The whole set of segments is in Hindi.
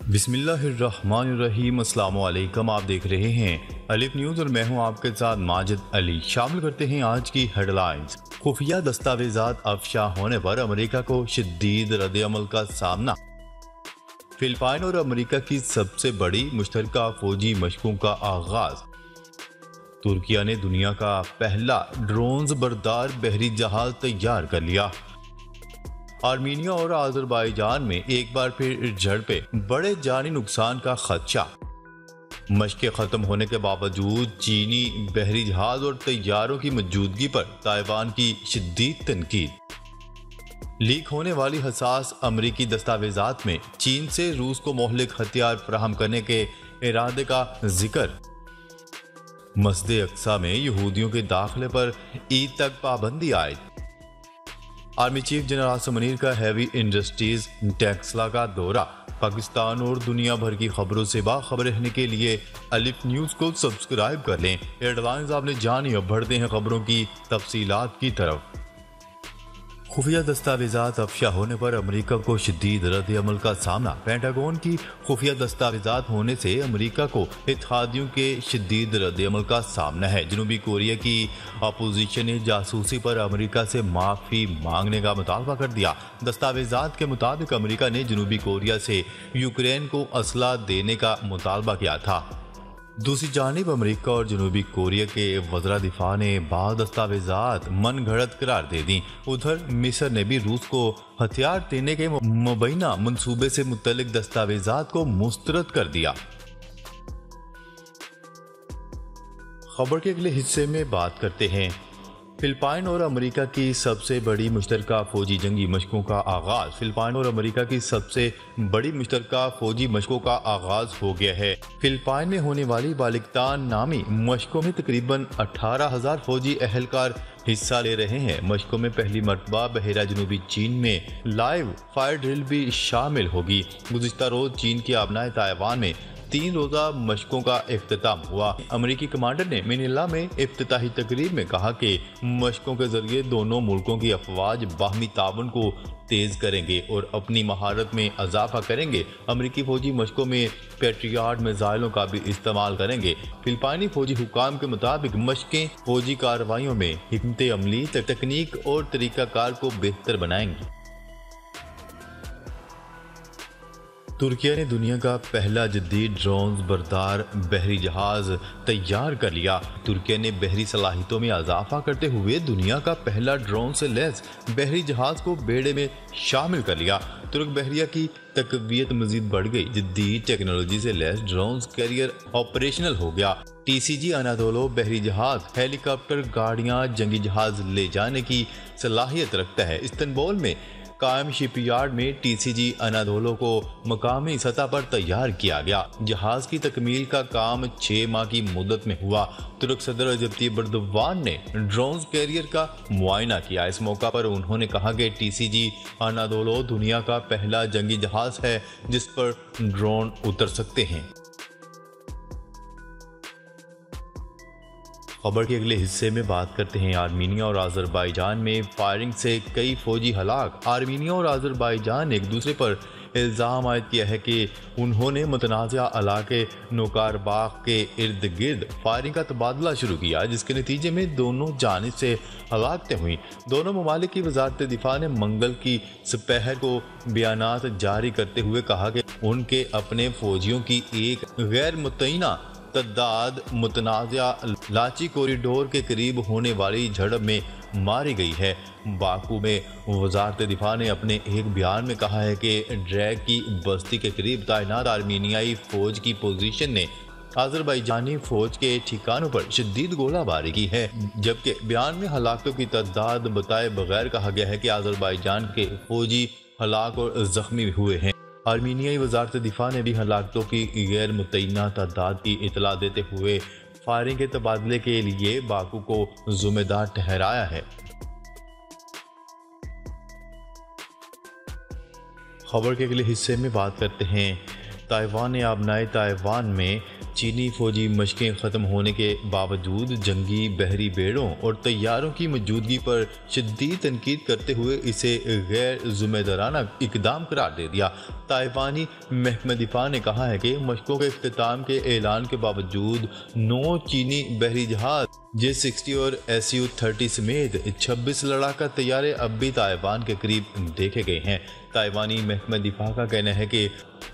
बिस्मिल्लाहिर्रहमानिर्रहीम। अस्सलाम वालेकुम। आप देख रहे हैं अलिफ न्यूज़ और मैं हूं आपके साथ माजिद अली। शामिल करते हैं आज की हेडलाइंस। खुफिया दस्तावेजात अफशा होने पर अमेरिका को शदीद रद्द-ए-अमल का सामना। फिलिपाइन और अमेरिका की सबसे बड़ी मुश्तरका फौजी मशकों का आगाज। तुर्किया ने दुनिया का पहला ड्रोन्स बरदार बहरी जहाज तैयार कर लिया। आर्मीनिया और अजरबैजान में एक बार फिर झड़पें, बड़े जानी नुकसान का खदशा। मशकें खत्म होने के बावजूद चीनी बहरी जहाज और तैयारों की मौजूदगी पर ताइवान की शदीद तनकीद। लीक होने वाली हसास अमरीकी दस्तावेजात में चीन से रूस को मोहलिक हथियार फराहम करने के इरादे का जिक्र। मस्जिद अक्सा में यहूदियों के दाखिले पर ईद तक पाबंदी आयद। Army chief general Asim Munir का हैवी इंडस्ट्रीज टेक्सला का दौरा। पाकिस्तान और दुनिया भर की खबरों से बाखबर रहने के लिए अलिफ न्यूज़ को सब्सक्राइब कर लें। हेडलाइंस आपने जानी, अब बढ़ते हैं खबरों की तफसीलात की तरफ। खुफिया दस्तावेजात अफशा होने पर अमेरिका को शदीद रद्द-ए-अमल का सामना। पेंटागन की खुफिया दस्तावेजात होने से अमेरिका को इत्तेहादियों के शदीद रद्द-ए-अमल का सामना है। जनूबी कोरिया की अपोजिशन ने जासूसी पर अमेरिका से माफ़ी मांगने का मुतालबा कर दिया। दस्तावेजात के मुताबिक अमेरिका ने जनूबी कोरिया से यूक्रेन को असला देने का मुतालबा किया था। दूसरी जानिब अमेरिका और जनूबी कोरिया के वज़रा दिफा ने बाद दस्तावेजात मन घड़त करार दे दी। उधर मिस्र ने भी रूस को हथियार देने के मुबैना मंसूबे से मुतल्लिक दस्तावेजात को मुस्तरद कर दिया। खबर के अगले हिस्से में बात करते हैं। फिलिपाइन और अमेरिका की सबसे बड़ी मुश्तरका फौजी जंगी मशकों का आगाज। फिलिपाइन और अमेरिका की सबसे बड़ी मुश्तरका फौजी मशकों का आगाज हो गया है। फिलिपाइन में होने वाली बालिकतान नामी मशकों में तकरीबन 18,000 फौजी अहलकार हिस्सा ले रहे हैं। मशकों में पहली मरतबा बहरा जनूबी चीन में लाइव फायर ड्रिल भी शामिल होगी। गुज़िश्ता रोज चीन के आबनाए ताइवान में 3 रोज़ा मशकों का इफ्तिताम हुआ। अमेरिकी कमांडर ने मनीला में इफ्तिताही तकरीब में कहा कि मशकों के जरिए दोनों मुल्कों की अफवाज बाहमी ताउन को तेज करेंगे और अपनी महारत में इजाफा करेंगे। अमेरिकी फौजी मशकों में पैट्रियट मिसाइलों का भी इस्तेमाल करेंगे। फिलिपाइनी फौजी हुकाम के मुताबिक मशकें फौजी कार्रवाइयों में हिकमत अमली, तकनीक और तरीकाकार को बेहतर बनाएंगी। तुर्किया ने दुनिया का पहला जदीद ड्रोन्स बरदार बहरी जहाज तैयार कर लिया। तुर्किया ने बहरी सलाहियतों में इजाफा करते हुए दुनिया का पहला ड्रोन से लैस बहरी जहाज को बेड़े में शामिल कर लिया। तुर्क बहरिया की तकवीयत मजीद बढ़ गई। जदीद टेक्नोलॉजी से लैस ड्रोन कैरियर ऑपरेशनल हो गया। TCG अनादोलो बहरी जहाज, हेलीकॉप्टर, गाड़ियां, जंगी जहाज ले जाने की सलाहियत रखता है। इस्तांबुल में कायम शिपयार्ड में TCG अनादोलो को मकामी सतह पर तैयार किया गया। जहाज की तकमील का काम 6 माह की मुद्दत में हुआ। तुर्क सदर रजब तैयब एर्दोगान ने ड्रोन कैरियर का मुआयना किया। इस मौका पर उन्होंने कहा कि TCG अनादोलो दुनिया का पहला जंगी जहाज है जिस पर ड्रोन उतर सकते हैं। खबर के अगले हिस्से में बात करते हैं। आर्मीनिया और अजरबैजान में फायरिंग से कई फौजी हलाक। आर्मीनिया और अजरबैजान ने एक दूसरे पर इल्ज़ाम आयद किया है कि उन्होंने मुतनाज़ा इलाके नोकारबाग के इर्द गिर्द फायरिंग का तबादला शुरू किया, जिसके नतीजे में दोनों जानिब से हलाकतें हुई। दोनों ममालिक की वजारत दिफा ने मंगल की सुपहर को बयानात जारी करते हुए कहा कि उनके अपने फौजियों की एक गैर मुतय्यना तादाद मुतनाज़ा लाची कॉरिडोर के करीब होने वाली झड़प में मारी गई है। बाकू में वजारत दिफा ने अपने एक बयान में कहा है कि ड्रैग की बस्ती के करीब तैनात आर्मीनियाई फौज की पोजीशन ने अजरबैजानी फौज के ठिकानों पर शदीद गोलाबारी की है। जबकि बयान में हलाकतों की तादाद बताए बगैर कहा गया है कि अजरबैजान के फौजी हलाक और जख्मी हुए हैं। आर्मीनियाई वजारत दिफा ने भी हलाकतों की गैर मुतय्यना तादाद की इतला देते हुए फायरिंग के तबादले के लिए बाकू को जिम्मेदार ठहराया है। खबर के अगले हिस्से में बात करते हैं। ताइवान ने आबनाए ताइवान में चीनी फौजी मशकें ख़त्म होने के बावजूद जंगी बहरी बेड़ों और तैयारों की मौजूदगी पर शदीद तनकीद करते हुए इसे गैर जिम्मेदाराना इकदाम करार दे दिया। ताइवानी महकमा दिफा ने कहा है कि मशकों के इख्तिताम के ऐलान के बावजूद 9 चीनी बहरी जहाज J-60 और Su-30 समेत 26 लड़ाका तैयारे अब भी ताइवान के करीब देखे गए हैं। ताइवानी महकमा दिफा का कहना है कि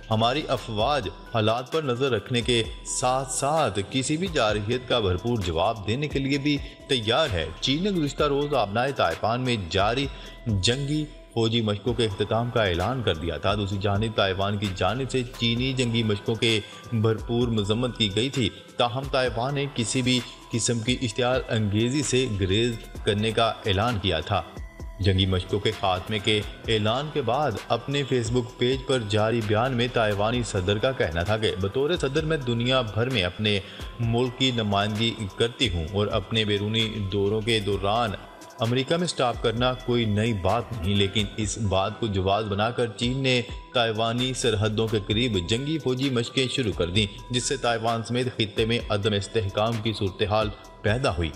हमारी अफवाज हालात पर नजर रखने के साथ साथ किसी भी जारहियत का भरपूर जवाब देने के लिए भी तैयार है। चीन ने गुज़िश्ता रोज आबनाए ताइवान में जारी जंगी फौजी मशकों के अख्तिताम का ऐलान कर दिया था। दूसरी जानिब ताइवान की जानिब से चीनी जंगी मशकों के भरपूर मजम्मत की गई थी। ताहम ताइवान ने किसी भी किस्म की इश्तिहार अंगेजी से गुरेज करने का ऐलान किया था। जंगी मशकों के खात्मे के ऐलान के बाद अपने फेसबुक पेज पर जारी बयान में ताइवानी सदर का कहना था कि बतौर सदर मैं दुनिया भर में अपने मुल्क की नुमाइंदगी करती हूँ और अपने बैरूनी दौरों के दौरान अमेरिका में स्टॉप करना कोई नई बात नहीं, लेकिन इस बात को जवाब बनाकर चीन ने ताइवानी सरहदों के करीब जंगी फौजी मशकें शुरू कर दी, जिससे ताइवान समेत खित्ते में अदम इस्तेहकाम की सूरत हाल पैदा हुई।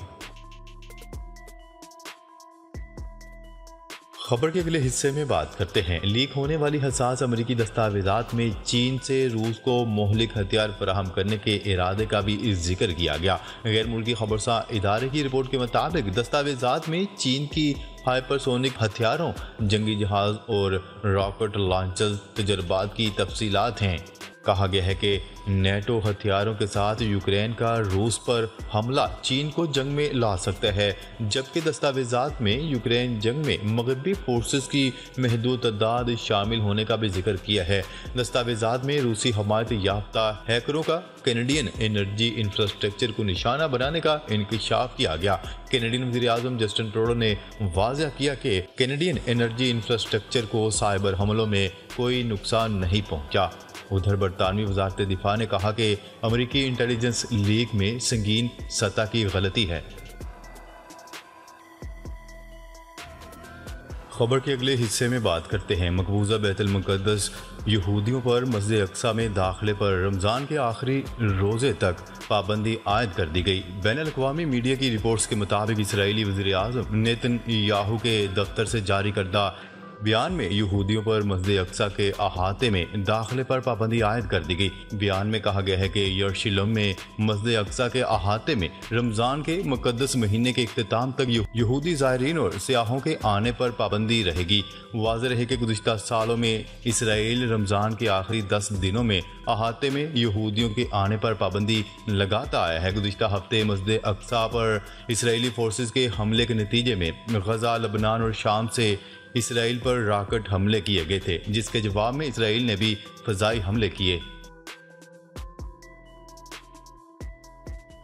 खबर के अगले हिस्से में बात करते हैं। लीक होने वाली हसास अमेरिकी दस्तावेजात में चीन से रूस को मोहलिक हथियार फराहम करने के इरादे का भी जिक्र किया गया। गैर मुल्की खबरसा इदारे की रिपोर्ट के मुताबिक दस्तावेजात में चीन की हाइपरसोनिक हथियारों, जंगी जहाज और रॉकेट लॉन्चर तजर्बात की तफसीलात हैं। कहा गया है कि नेटो हथियारों के साथ यूक्रेन का रूस पर हमला चीन को जंग में ला सकता है, जबकि दस्तावेजात में यूक्रेन जंग में मगरबी फोर्सेस की महदूद तादाद शामिल होने का भी जिक्र किया है। दस्तावेजात में रूसी हमायत याफ्ता हैकरों का कैनेडियन एनर्जी इंफ्रास्ट्रक्चर को निशाना बनाने का इंकशाफ किया गया। कैनेडियन वज़ीर आज़म जस्टिन ट्रूडो ने वाज़ेह किया कि कैनेडियन एनर्जी इंफ्रास्ट्रक्चर को साइबर हमलों में कोई नुकसान नहीं पहुंचा। उधर बरतानवी वज़ारत दिफा ने कहा कि अमेरिकी इंटेलिजेंस लीक में संगीन सतह की गलती है। खबर के अगले हिस्से में बात करते हैं। मकबूजा बैतुल मुक़द्दस यहूदियों पर मस्जिद अक्सा में दाखिले पर रमज़ान के आखिरी रोज़े तक पाबंदी आयद कर दी गई। बैनुल-अक़वामी मीडिया की रिपोर्ट्स के मुताबिक इसराइली वज़ीर आज़म नेतन्याहू के दफ्तर से जारी करदा बयान में यहूदियों पर मस्जिद अक्सा के अहाते में दाखिले पर पाबंदी आयद कर दी गई। बयान में कहा गया है कि यरूशलेम में मस्जिद अक्सा के अहाते में रमज़ान के मुक़द्दस महीने के इख्तिताम तक यहूदी ज़ायरीन और सियाहों के आने पर पाबंदी रहेगी। वाज़ेह रहे कि गुज़िश्ता सालों में इसराइल रमज़ान के आखिरी 10 दिनों में अहाते में यहूदियों के आने पर पाबंदी लगाता आया है। गुज़िश्ता हफ्ते मस्जिद अक्सा पर इसराइली फोर्सेस के हमले के नतीजे में गज़ा, लबनान और शाम से इसराइल पर रॉकेट हमले किए गए थे, जिसके जवाब में इसराइल ने भी फ़ज़ाई हमले किए।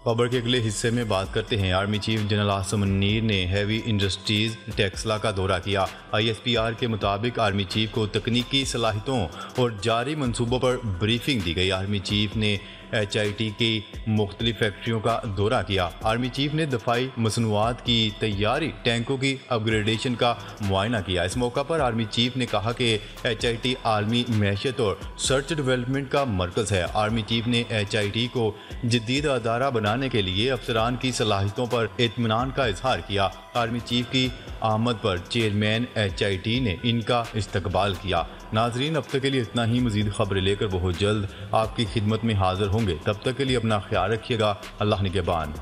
खबर के अगले हिस्से में बात करते हैं। Army chief general Asim Munir ने हैवी इंडस्ट्रीज टेक्सला का दौरा किया। ISPR के मुताबिक आर्मी चीफ को तकनीकी सलाहियतों और जारी मंसूबों पर ब्रीफिंग दी गई। आर्मी चीफ ने HIT की मुख्तलिफ फैक्ट्रियों का दौरा किया। आर्मी चीफ ने दफाई मसनूआत की तैयारी, टैंकों की अपग्रेडेशन का मुआयना किया। इस मौका पर आर्मी चीफ ने कहा कि HIT आलमी मैशत और सर्च डेवलपमेंट का मरकज़ है। आर्मी चीफ ने HIT को जदीद अदारा बनाने के लिए अफसरान की सलाहियतों पर इत्मीनान का इजहार किया। आर्मी चीफ की आमद पर चेयरमैन HIT ने इनका इस्तकबाल किया। नाजरीन, अब तक के लिए इतना ही। मज़ीद खबरें लेकर बहुत जल्द आपकी खिदमत में हाजिर होंगे। तब तक के लिए अपना ख्याल रखिएगा। अल्लाह निगहबान।